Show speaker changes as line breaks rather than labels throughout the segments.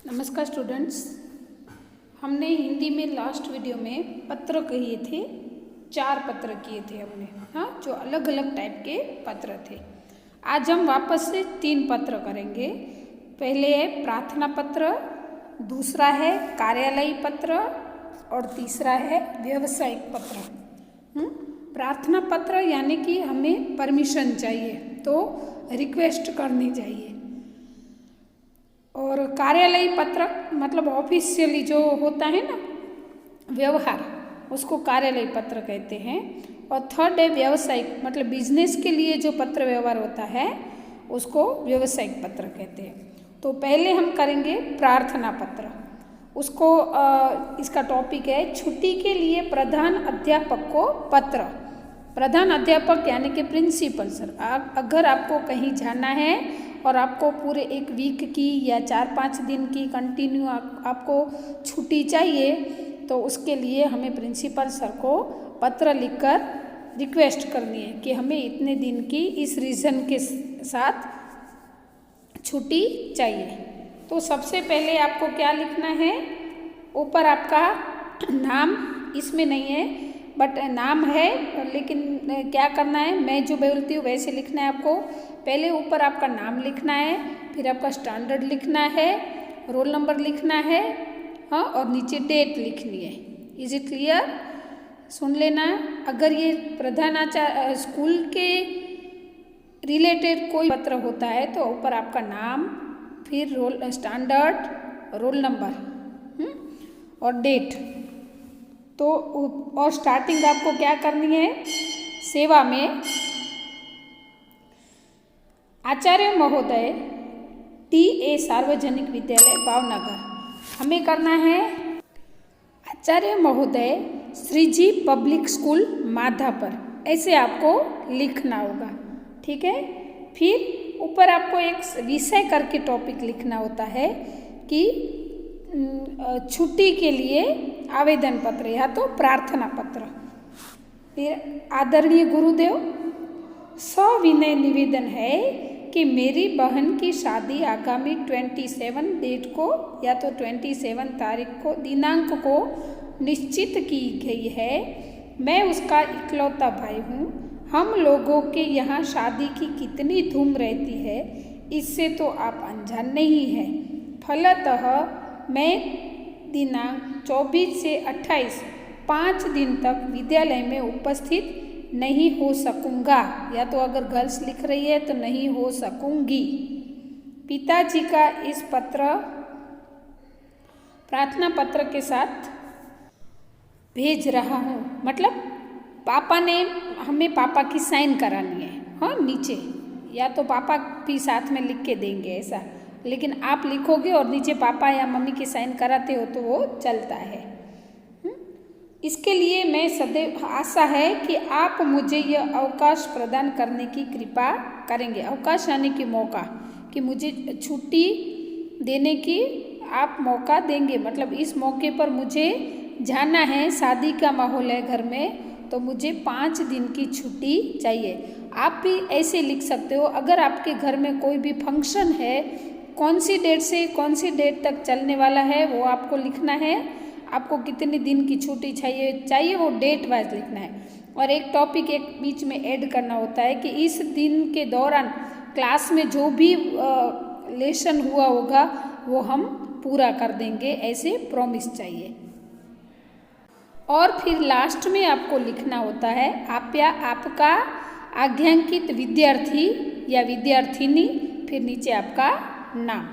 नमस्कार स्टूडेंट्स। हमने हिंदी में लास्ट वीडियो में पत्र किए थे, 4 पत्र किए थे हमने, हाँ, जो अलग अलग टाइप के पत्र थे। आज हम वापस से 3 पत्र करेंगे। पहले है प्रार्थना पत्र, दूसरा है कार्यालयी पत्र और तीसरा है व्यावसायिक पत्र। प्रार्थना पत्र यानी कि हमें परमिशन चाहिए तो रिक्वेस्ट करनी चाहिए, और कार्यालयी पत्र मतलब ऑफिशियली जो होता है ना व्यवहार, उसको कार्यालयी पत्र कहते हैं। और थर्ड है व्यावसायिक मतलब बिजनेस के लिए जो पत्र व्यवहार होता है उसको व्यावसायिक पत्र कहते हैं। तो पहले हम करेंगे प्रार्थना पत्र। उसको इसका टॉपिक है छुट्टी के लिए प्रधान अध्यापक को पत्र। प्रधान अध्यापक यानी कि प्रिंसिपल सर, अगर आपको कहीं जाना है और आपको पूरे एक वीक की या 4-5 दिन की कंटिन्यू आपको छुट्टी चाहिए, तो उसके लिए हमें प्रिंसिपल सर को पत्र लिखकर रिक्वेस्ट करनी है कि हमें इतने दिन की इस रीज़न के साथ छुट्टी चाहिए। तो सबसे पहले आपको क्या लिखना है, ऊपर आपका नाम इसमें नहीं है बट नाम है, लेकिन क्या करना है, मैं जो बोलती हूँ वैसे लिखना है आपको। पहले ऊपर आपका नाम लिखना है, फिर आपका स्टैंडर्ड लिखना है, रोल नंबर लिखना है, हाँ, और नीचे डेट लिखनी है। Is it clear? सुन लेना। अगर ये प्रधानाचार्य स्कूल के रिलेटेड कोई पत्र होता है तो ऊपर आपका नाम, फिर रोल स्टैंडर्ड, रोल नंबर और डेट। तो और स्टार्टिंग आपको क्या करनी है, सेवा में आचार्य महोदय टी.ए. सार्वजनिक विद्यालय भावनगर, हमें करना है आचार्य महोदय श्रीजी पब्लिक स्कूल माधापर, ऐसे आपको लिखना होगा। ठीक है। फिर ऊपर आपको एक विषय करके टॉपिक लिखना होता है कि छुट्टी के लिए आवेदन पत्र या तो प्रार्थना पत्र। फिर आदरणीय गुरुदेव, सविनय निवेदन है कि मेरी बहन की शादी आगामी 27 डेट को या तो 27 तारीख को दिनांक को निश्चित की गई है। मैं उसका इकलौता भाई हूँ। हम लोगों के यहाँ शादी की कितनी धूम रहती है इससे तो आप अनजान नहीं हैं। फलतः मैं दिनांक 24 से 28 5 दिन तक विद्यालय में उपस्थित नहीं हो सकूँगा, या तो अगर गर्ल्स लिख रही है तो नहीं हो सकूँगी। पिताजी का इस पत्र प्रार्थना पत्र के साथ भेज रहा हूँ, मतलब पापा ने हमें पापा की साइन करानी है, हाँ, नीचे, या तो पापा भी साथ में लिख के देंगे ऐसा, लेकिन आप लिखोगे और नीचे पापा या मम्मी की साइन कराते हो तो वो चलता है। इसके लिए मैं सदैव आशा है कि आप मुझे यह अवकाश प्रदान करने की कृपा करेंगे। अवकाश यानी कि मौका, कि मुझे छुट्टी देने की आप मौका देंगे, मतलब इस मौके पर मुझे जाना है, शादी का माहौल है घर में, तो मुझे 5 दिन की छुट्टी चाहिए। आप भी ऐसे लिख सकते हो, अगर आपके घर में कोई भी फंक्शन है, कौन सी डेट से कौन सी डेट तक चलने वाला है वो आपको लिखना है। आपको कितने दिन की छुट्टी चाहिए वो डेट वाइज लिखना है। और एक टॉपिक एक बीच में ऐड करना होता है कि इस दिन के दौरान क्लास में जो भी लेसन हुआ होगा वो हम पूरा कर देंगे, ऐसे प्रॉमिस चाहिए। और फिर लास्ट में आपको लिखना होता है आप या आपका आज्ञांकित विद्यार्थी या विद्यार्थिनी, फिर नीचे आपका नाम।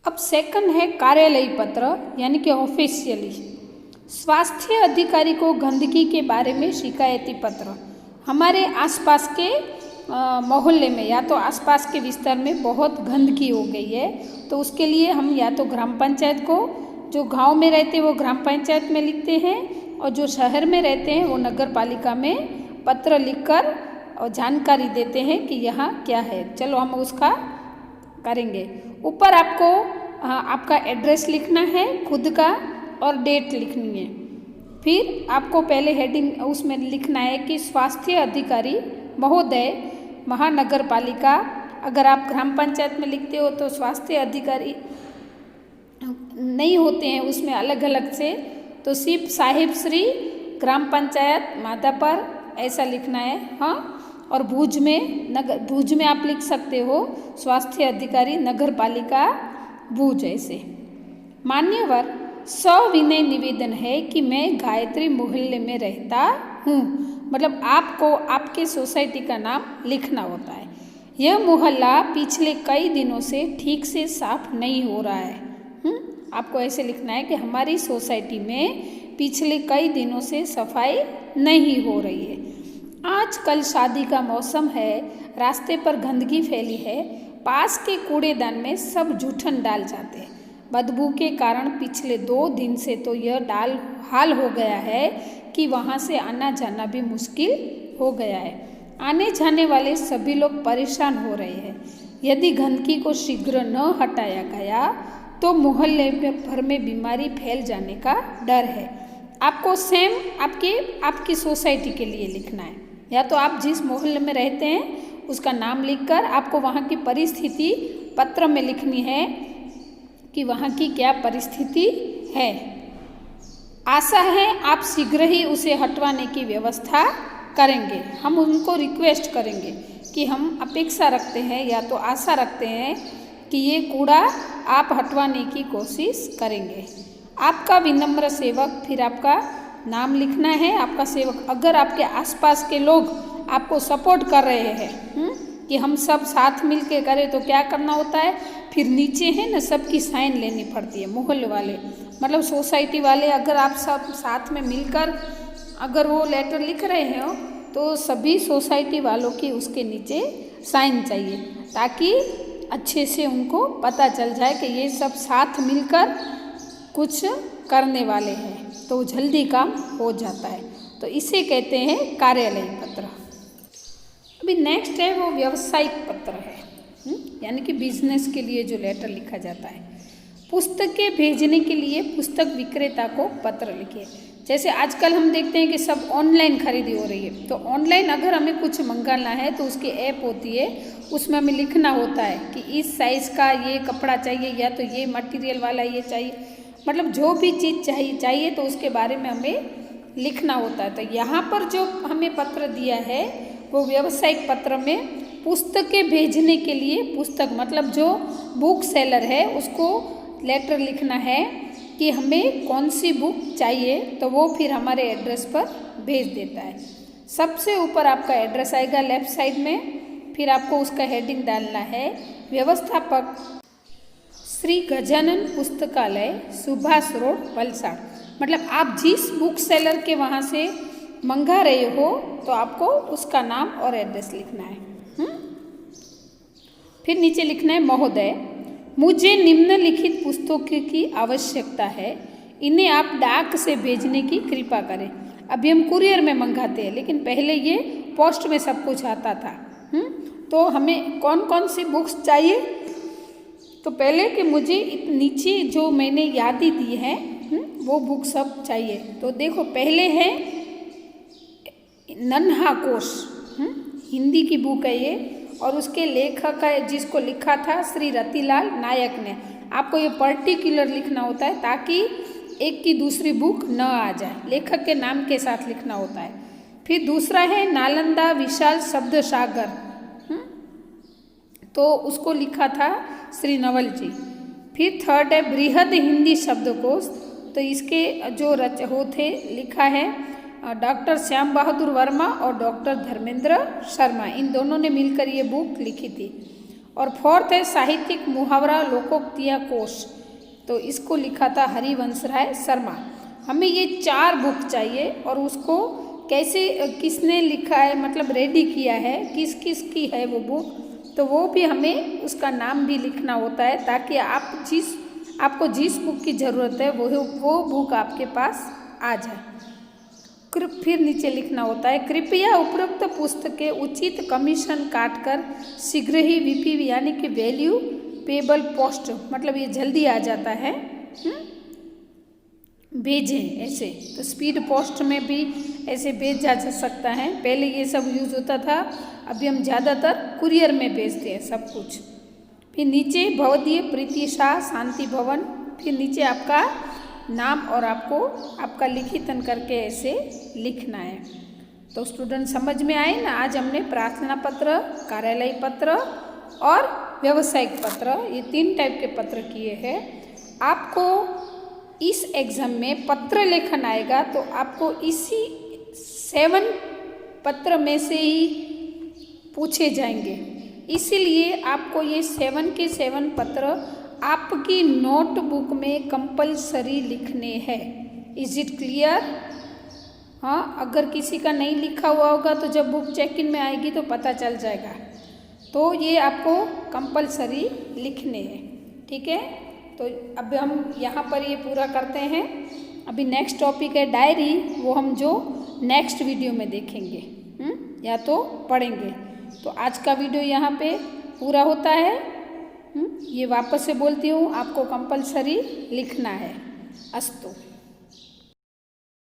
अब सेकंड है कार्यालयी पत्र यानी कि ऑफिशियली। स्वास्थ्य अधिकारी को गंदगी के बारे में शिकायती पत्र। हमारे आसपास के मोहल्ले में या तो आसपास के विस्तार में बहुत गंदगी हो गई है, तो उसके लिए हम या तो ग्राम पंचायत को, जो गांव में रहते हैं वो ग्राम पंचायत में लिखते हैं, और जो शहर में रहते हैं वो नगर पालिका में पत्र लिखकर और जानकारी देते हैं कि यहाँ क्या है। चलो हम उसका करेंगे। ऊपर आपको आपका एड्रेस लिखना है खुद का और डेट लिखनी है। फिर आपको पहले हेडिंग उसमें लिखना है कि स्वास्थ्य अधिकारी महोदय महानगर पालिका, अगर आप ग्राम पंचायत में लिखते हो तो स्वास्थ्य अधिकारी नहीं होते हैं उसमें अलग अलग से, तो सिर्फ साहिब श्री ग्राम पंचायत माधापर ऐसा लिखना है। हाँ, और भुज में आप लिख सकते हो स्वास्थ्य अधिकारी नगर पालिका भुज ऐसे। मान्यवर, सविनय निवेदन है कि मैं गायत्री मोहल्ले में रहता हूँ, मतलब आपको आपके सोसाइटी का नाम लिखना होता है। यह मोहल्ला पिछले कई दिनों से ठीक से साफ नहीं हो रहा है। आपको ऐसे लिखना है कि हमारी सोसाइटी में पिछले कई दिनों से सफाई नहीं हो रही है। आजकल शादी का मौसम है, रास्ते पर गंदगी फैली है, पास के कूड़ेदान में सब जूठन डाल जाते हैं। बदबू के कारण पिछले 2 दिन से तो यह हाल हो गया है कि वहाँ से आना जाना भी मुश्किल हो गया है। आने जाने वाले सभी लोग परेशान हो रहे हैं। यदि गंदगी को शीघ्र न हटाया गया तो मोहल्ले भर में बीमारी फैल जाने का डर है। आपको सेम आपकी सोसाइटी के लिए लिखना है, या तो आप जिस मोहल्ले में रहते हैं उसका नाम लिखकर आपको वहाँ की परिस्थिति पत्र में लिखनी है कि वहाँ की क्या परिस्थिति है। आशा है आप शीघ्र ही उसे हटवाने की व्यवस्था करेंगे। हम उनको रिक्वेस्ट करेंगे कि हम अपेक्षा रखते हैं या तो आशा रखते हैं कि ये कूड़ा आप हटवाने की कोशिश करेंगे। आपका विनम्र सेवक, फिर आपका नाम लिखना है आपका सेवक। अगर आपके आसपास के लोग आपको सपोर्ट कर रहे हैं कि हम सब साथ मिल के करें तो क्या करना होता है, फिर नीचे है ना सबकी साइन लेनी पड़ती है। मोहल्ले वाले मतलब सोसाइटी वाले, अगर आप सब साथ में मिलकर अगर वो लेटर लिख रहे हो तो सभी सोसाइटी वालों की उसके नीचे साइन चाहिए, ताकि अच्छे से उनको पता चल जाए कि ये सब साथ मिलकर कुछ करने वाले हैं, तो जल्दी काम हो जाता है। तो इसे कहते हैं कार्यालय पत्र। अभी नेक्स्ट है वो व्यावसायिक पत्र है, यानी कि बिजनेस के लिए जो लेटर लिखा जाता है। पुस्तकें भेजने के लिए पुस्तक विक्रेता को पत्र लिखिए। जैसे आजकल हम देखते हैं कि सब ऑनलाइन खरीदी हो रही है, तो ऑनलाइन अगर हमें कुछ मंगाना है तो उसकी ऐप होती है, उसमें हमें लिखना होता है कि इस साइज़ का ये कपड़ा चाहिए या तो ये मटेरियल वाला ये चाहिए, मतलब जो भी चीज़ चाहिए तो उसके बारे में हमें लिखना होता है। तो यहाँ पर जो हमें पत्र दिया है वो व्यावसायिक पत्र में पुस्तकें भेजने के लिए, पुस्तक मतलब जो बुक सेलर है उसको लेटर लिखना है कि हमें कौन सी बुक चाहिए, तो वो फिर हमारे एड्रेस पर भेज देता है। सबसे ऊपर आपका एड्रेस आएगा लेफ्ट साइड में, फिर आपको उसका हेडिंग डालना है व्यवस्थापक श्री गजानन पुस्तकालय सुभाष रोड वलसाड़। मतलब आप जिस बुक सेलर के वहाँ से मंगा रहे हो तो आपको उसका नाम और एड्रेस लिखना है। फिर नीचे लिखना है महोदय, मुझे निम्नलिखित पुस्तकों की आवश्यकता है, इन्हें आप डाक से भेजने की कृपा करें। अभी हम कुरियर में मंगाते हैं, लेकिन पहले ये पोस्ट में सब कुछ आता था। तो हमें कौन कौन सी बुक्स चाहिए, तो पहले कि मुझे नीचे जो मैंने यादी दी है वो बुक सब चाहिए। तो देखो पहले है नन्हा कोश, हिंदी की बुक है ये, और उसके लेखक है जिसको लिखा था श्री रतिलाल नायक ने। आपको ये पर्टिकुलर लिखना होता है ताकि एक की दूसरी बुक न आ जाए, लेखक के नाम के साथ लिखना होता है। फिर दूसरा है नालंदा विशाल शब्द सागर, तो उसको लिखा था श्री नवल जी। फिर थर्ड है बृहद हिंदी शब्दकोश, तो इसके जो होते लिखा है डॉक्टर श्याम बहादुर वर्मा और डॉक्टर धर्मेंद्र शर्मा, इन दोनों ने मिलकर ये बुक लिखी थी। और फोर्थ है साहित्यिक मुहावरा लोकोक्तियाँ कोश, तो इसको लिखा था हरिवंश राय शर्मा। हमें ये 4 बुक चाहिए, और उसको कैसे किसने लिखा है मतलब रेडी किया है, किस किस की है वो बुक, तो वो भी हमें उसका नाम भी लिखना होता है, ताकि आपको जिस बुक की ज़रूरत है वो बुक आपके पास आ जाए। फिर नीचे लिखना होता है कृपया उपरोक्त पुस्तकें उचित कमीशन काटकर शीघ्र ही वीपी यानी कि वैल्यू पेबल पोस्ट, मतलब ये जल्दी आ जाता है, भेजें ऐसे। तो स्पीड पोस्ट में भी ऐसे भेजा जा सकता है, पहले ये सब यूज़ होता था, अभी हम ज़्यादातर कुरियर में भेजते हैं सब कुछ। फिर नीचे भवदीय प्रीति शाह शांति भवन फिर नीचे आपका नाम और आपको आपका लिखितन करके ऐसे लिखना है। तो स्टूडेंट समझ में आए ना, आज हमने प्रार्थना पत्र, कार्यालय पत्र और व्यावसायिक पत्र, ये 3 टाइप के पत्र किए हैं। आपको इस एग्ज़ाम में पत्र लेखन आएगा तो आपको इसी 7 पत्र में से ही पूछे जाएंगे, इसीलिए आपको ये 7 के 7 पत्र आपकी नोटबुक में कंपलसरी लिखने हैं। Is it clear? हाँ, अगर किसी का नहीं लिखा हुआ होगा तो जब बुक चेक इन में आएगी तो पता चल जाएगा। तो ये आपको कंपलसरी लिखने हैं, ठीक है। तो अब हम यहाँ पर ये पूरा करते हैं। अभी नेक्स्ट टॉपिक है डायरी, वो हम जो नेक्स्ट वीडियो में देखेंगे या तो पढ़ेंगे। तो आज का वीडियो यहाँ पे पूरा होता है। ये वापस से बोलती हूँ, आपको कंपलसरी लिखना है। अस्तु।